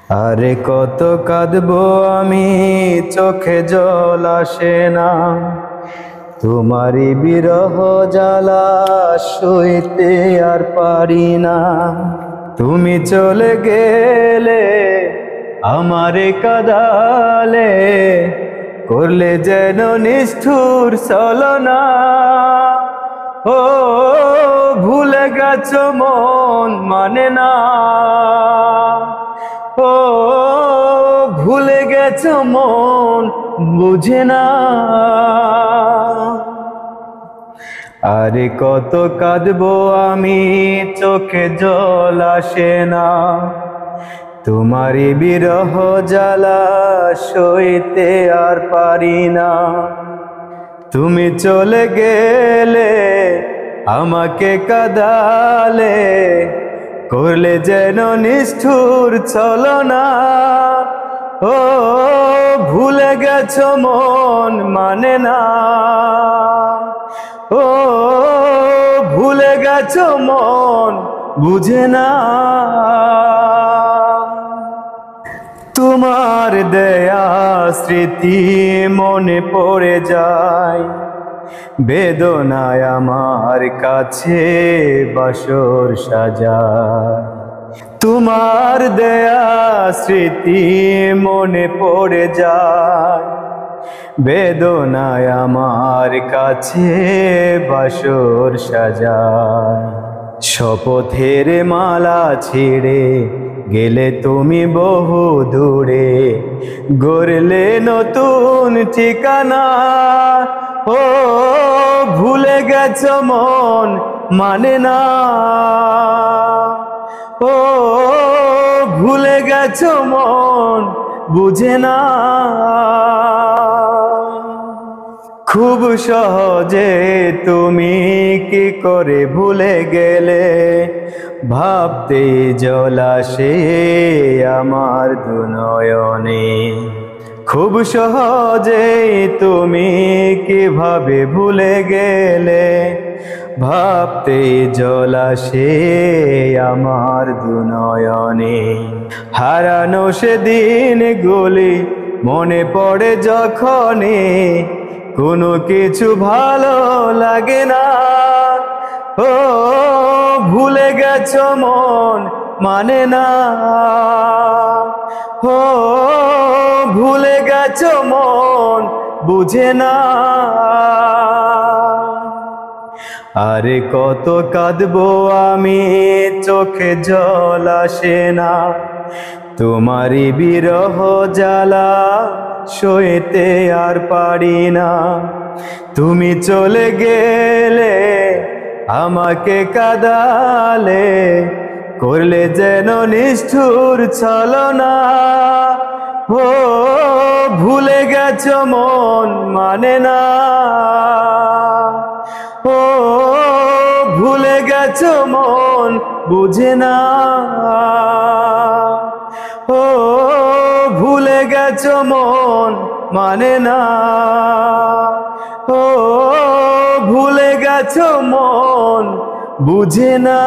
আরে কত কাঁদবো আমি, চোখে জল আসে না। তোমারই বিরহ জ্বালা সইতে আর পারি না। তুমি চলে গেলে আমারে কাঁদালে, করলে যেন নিষ্ঠুর ছলনা। ও ভুলে গেছো মন মানে না। ও ভুলে গেছো মন বুঝে না। আরে কত কাঁদবো আমি, চোখে জল আসে না। তোমারই বিরহ জ্বালা সইতে আর পারি না। তুমি চলে গেলে আমাকে কাঁদালে, করলে যেন নিষ্ঠুর ছলনা। ও ভুলে গেছো মন মানে না। ও ভুলে গেছো মন বুঝে না। তোমার দেয়া স্মৃতি মনে পড়ে যায়, বেদনায় আমার কাছে বাসর সাজায়। তোমার দেয়া স্মৃতি মনে পড়ে যায়, বেদনায় আমার কাছে বাসর সাজায়। শপথের মালা ছিঁড়ে গেলে তুমি বহু দূরে, গড়লে নতুন ঠিকানা। ও ভুলে গেছো মন মানে না। ও ভুলে গেছো মন বুঝে না। খুব সহজে তুমি কি করে ভুলে গেলে, ভাবতে জল আসে আমার দু নয়নে। খুব সহজে তুমি কিভাবে ভুলে গেলে, ভাবতে জল আসে আমার দু নয়নে। হারানো সেদিন গুলি মনে পড়ে যখনই, কোনো কিছু ভালো লাগে না। ও ভুলে গেছো মন মানে না। ও ভুলে গেছো মন বুঝে না। আরে কত কাঁদবো আমি, চোখে জল আসে না। তোমারই বিরহ জ্বালা সইতে আর পারি না। তুমি চলে গেলে আমাকে কাঁদালে, করলে যেন নিষ্ঠুর ছলনা। ও ভুলে গেছো মন মানে না। ও ভুলে গেছো মন বুঝে না। ও ভুলে গেছো মন মানে না। ও ভুলে গেছো মন বুঝে না।